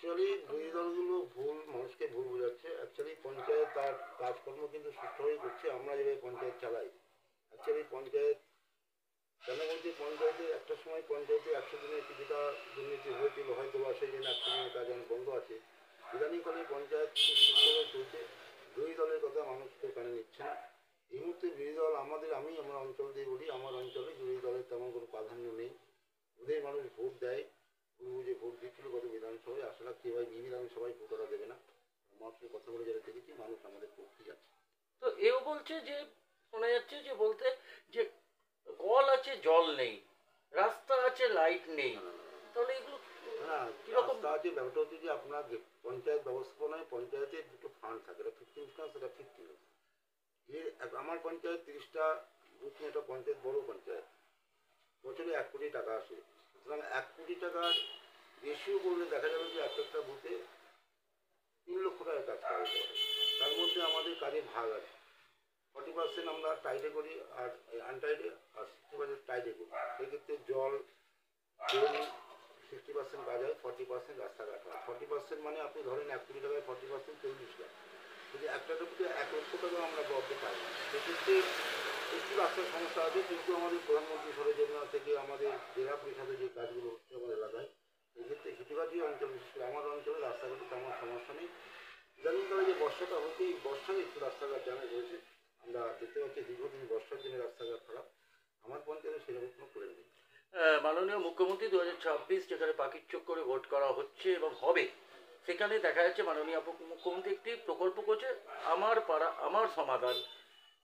Actually বিরোধী দলগুলো ভুল মানুষকে ভুল বোঝাচ্ছে। অ্যাকচুয়ালি পঞ্চায়েত তার কাজকর্ম কিন্তু সুষ্ঠুভাবেই করছে। আমরা যেভাবে পঞ্চায়েত চালাই, অ্যাকচুয়ালি পঞ্চায়েত কেন বলছি, পঞ্চায়েতে একটা সময় পঞ্চায়েতে 100 দিনের কিছুটা দুর্নীতি হয়েছিল, হয়তো বা সেই জন্য 100 দিনের কাজ এখন বন্ধ আছে। ইদানিংকালে পঞ্চায়েত খুব সুস্থভাবে চলছে। বিরোধী দলের কথা মানুষ কেউ কানে নিচ্ছে না। এই মুহূর্তে বিরোধী দল আমি আমার অঞ্চল দিয়ে বলি, আমার অঞ্চলে বিরোধী দলের তেমন কোনো প্রাধান্য নেই। ওদের মানুষ ভোট দেয়, যে ভোট দিচ্ছিল গত বিধানসভায়, আশা রাখছি এবার এই বিধানসভায় ভোট ওরা দেবে না। মানুষের কথা বলে যারা দেখেছি, মানুষ আমাদের পক্ষেই আছে। তো এও বলছে যে, শোনা যাচ্ছে যে বলতে যে কল আছে জল নেই, রাস্তা আছে লাইট নেই, তাহলে এগুলো না, কিরকম? রাস্তা আছে, ব্যাপারটা হচ্ছে যে আপনার পঞ্চায়েত ব্যবস্থাপনায় পঞ্চায়েতের দুটো ফান্ড থাকে, এটা 15 সেটা 15। আমার পঞ্চায়েত 30টা বুথ নিয়ে একটা পঞ্চায়েত, বড় পঞ্চায়েত, বছরে 1 কোটি টাকা আসে। সুতরাং 1 কোটি টাকার বেশিও করলে দেখা যাবে যে একটা বুথে 3 লক্ষ টাকার কাজ করা যেতে পারে। তার মধ্যে আমাদের কাজে ভাগ আছে। 40% আমরা টাইটে করি, আর আনটাইটে, আর 60% টাইটে করি। সেক্ষেত্রে জল, ট্রেন 60% কাজ হয়, 40% রাস্তাঘাট হয়। 40% মানে আপনি ধরেন 1 কোটি টাকায় 40% 40 লাখ। যদি একটা বুথে 1 লক্ষ টাকা আমরা বরাদ্দ পাই, সেক্ষেত্রে একটু রাস্তার সমস্যা আছে, কিন্তু আমাদের প্রধানমন্ত্রী সড়ক যোজনা থেকে আমাদের জেলা পরিষদে যে কাজগুলো হচ্ছে আমাদের এলাকায়, সেক্ষেত্রে হিটুঘাটি অঞ্চল, বিশেষ করে আমার অঞ্চলে রাস্তাঘাটে তেমন সমস্যা নেই। ইদানিংকালে যে বর্ষাটা হচ্ছে, এই বর্ষায় একটু রাস্তাঘাট ড্যামেজ হয়েছে। আমরা দেখতে পাচ্ছি দীর্ঘদিন বর্ষার জন্য রাস্তাঘাট খারাপ। আমার পঞ্চায়েতে সেরকম কোনো করে নেই। মাননীয় মুখ্যমন্ত্রী 2026 যেখানে পাখির চোখ করে ভোট করা হচ্ছে এবং হবে, সেখানে দেখা যাচ্ছে মাননীয় মুখ্যমন্ত্রী একটি প্রকল্প করছে, আমার পাড়া আমার সমাধান।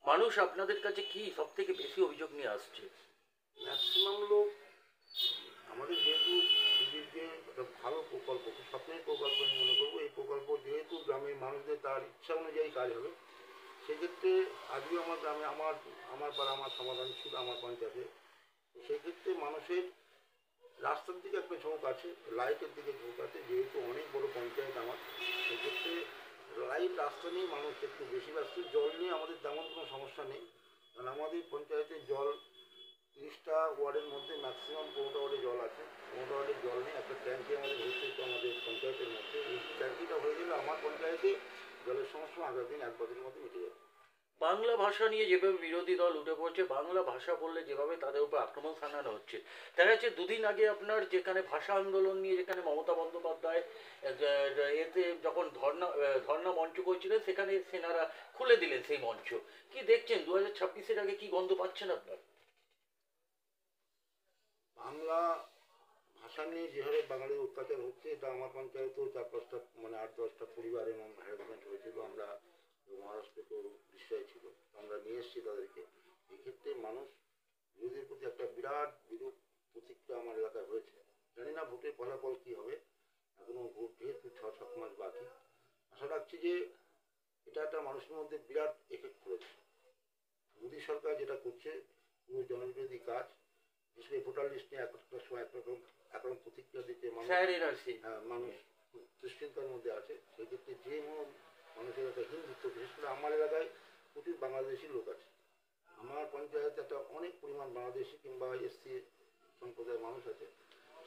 মানুষ আপনাদের কাছে কি সব থেকে বেশি অভিযোগ নিয়ে আসছে? ম্যাক্সিমাম লোক আমাদের, যেহেতু দিদির যে একটা ভালো প্রকল্প, খুব স্বপ্নের প্রকল্প আমি মনে করবো, এই প্রকল্প যেহেতু গ্রামের মানুষদের তার ইচ্ছা অনুযায়ী কাজ হবে, সেক্ষেত্রে আজকে আমার গ্রামে আমার পাড়া আমার সমাধান ছিল আমার পঞ্চায়েতে। সেক্ষেত্রে মানুষের রাস্তার দিকে একটা ঝোঁক আছে, লাইটের দিকে ঝোঁক আছে। যেহেতু অনেক বড় পঞ্চায়েত আমার, সেক্ষেত্রে লাইট, রাস্তা নিয়ে মানুষ একটু বেশি ব্যস্ত। জল নিয়ে আমাদের তেমন কোনো সমস্যা নেই, কারণ আমাদের পঞ্চায়েতের জল 30টা ওয়ার্ডের মধ্যে ম্যাক্সিমাম 15টা ওয়ার্ডে জল আছে। 15টা ওয়ার্ডে জল নেই, একটা ট্যাঙ্কি আমাদের হয়েছে তো আমাদের পঞ্চায়েতের মধ্যে। এই ট্যাঙ্কিটা হয়ে গেলে আমার পঞ্চায়েতে জলের সমস্যা আগামী দিন 1 বছরের মধ্যে মিটে যাবে। বাংলা ভাষা নিয়ে যেভাবে বিরোধী দল উঠে পড়ছে, বাংলা ভাষা বললে যেভাবে তাদের উপর আক্রমণ সানানো হচ্ছে, দেখা যাচ্ছে দুদিন আগে আপনার যেখানে ভাষা আন্দোলন নিয়ে যেখানে মমতা বন্দ্যোপাধ্যায় এতে যখন ধর্ণা মঞ্চ করছিলেন, সেখানে সেনারা খুলে দিলেন সেই মঞ্চ। কি দেখছেন 2026-এর আগে কি গন্ধ পাচ্ছেন আপনার? বাংলা ভাষা নিয়ে যেভাবে বাঙালির অত্যাচার হচ্ছে, এটা আমার পঞ্চায়েতেও 4-5টা, মানে 8-10টা পরিবার এবং হ্যারাসমেন্ট হয়েছিল। আমরা মহারাষ্ট্রে তো বিষয় ছিল, আমরা নিয়ে এসেছি তাদেরকে। এক্ষেত্রে মানুষ বিরোধীর প্রতি একটা বিরাট বিরূপ প্রতিক্রিয়া আমার এলাকায় হয়েছে। জানি না ভোটের ফলাফল কী হবে, এখনও ভোট যেহেতু 6-7 মাস বাকি। আশা রাখছি যে এটা একটা মানুষের মধ্যে বিরাট এফেক্ট করেছে। মোদী সরকার যেটা করছে, পুরো জনবিরোধী কাজ। বিশেষ করে ভোটার লিস্ট নিয়ে একটা সময় একরকম প্রতিক্রিয়া দিতে মানুষ দুশ্চিন্তার মধ্যে আছে। সেক্ষেত্রে যে মানুষের একটা হিন্দুত্ব, বিশেষ করে আমার এলাকায় প্রচুর বাংলাদেশি লোক আছে। আমার পঞ্চায়েতে একটা অনেক পরিমাণ বাংলাদেশি কিংবা এসসি সম্প্রদায়ের মানুষ আছে।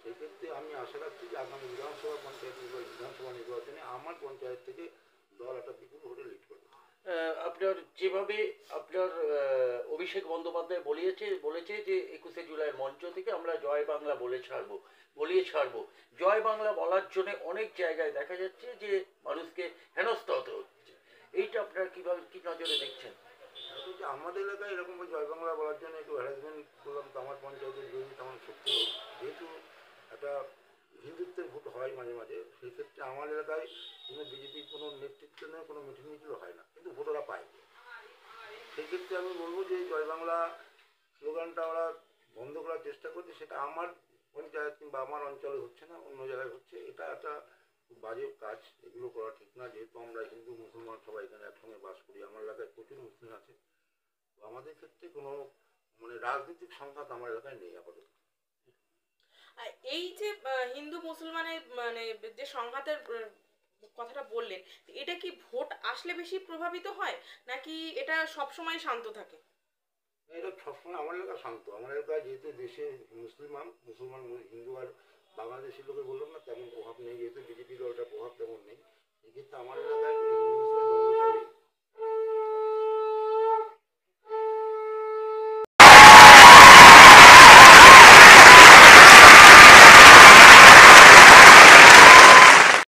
সেই ক্ষেত্রে আমি আশা রাখছি যে আগামী বিধানসভা নির্বাচনে আমার পঞ্চায়েত থেকে দল একটা বিপুল ভোটে লিড করবে। আপনার যেভাবে আপনার অভিষেক বন্দ্যোপাধ্যায় বলেছে যে 21শে জুলাইয়ের মঞ্চ থেকে আমরা জয় বাংলা বলিয়ে ছাড়বো। জয় বাংলা বলার জন্য অনেক জায়গায় দেখা যাচ্ছে যে মানুষকে হেনস্থা হতে হচ্ছে। এইটা আপনারা কিভাবে, কি নজরে দেখছেন? আমাদের এলাকায় এরকম জয় বাংলা বলার জন্য একটু হ্যারাসমেন্ট করলাম, তো আমার পঞ্চায়েতের বিরোধী তেমন শক্তি নেই। যেহেতু একটা হিন্দুত্বের ভোট হয় মাঝে মাঝে, সেই ক্ষেত্রে আমার এলাকায় কোনো বিজেপির কোনো নেতৃত্ব নেই, কোনো মিটিং মিছিল হয় না, কিন্তু ভোট ওরা পায়। সেই ক্ষেত্রে আমি বলবো যে জয় বাংলা স্লোগানটা ওরা বন্ধ করার চেষ্টা করছে। সেটা আমার পঞ্চায়েত কিংবা আমার অঞ্চলে হচ্ছে না, অন্য জায়গায় হচ্ছে। এটা একটা খুব বাজে কাজ, এগুলো করা ঠিক না। যেহেতু আমরা হিন্দু মুসলমান সবাই এখানে একসঙ্গে বাস করি, আমার এলাকায় প্রচুর মুসলিম আছে, তো আমাদের ক্ষেত্রে কোনো মানে রাজনৈতিক সংঘাত আমার এলাকায় নেই আপাতত। এই যে হিন্দু মুসলমানের মানে যে সংঘাতের কথাটা বললেন, এটা কি ভোট আসলে বেশি প্রভাবিত হয় নাকি এটা সব সময় শান্ত থাকে? এটা সবসময় আমার এলাকা শান্ত। আমার এলাকায় যেহেতু দেশে মুসলমান হিন্দু আর বাংলাদেশি লোকের বললাম না, তেমন প্রভাব নেই।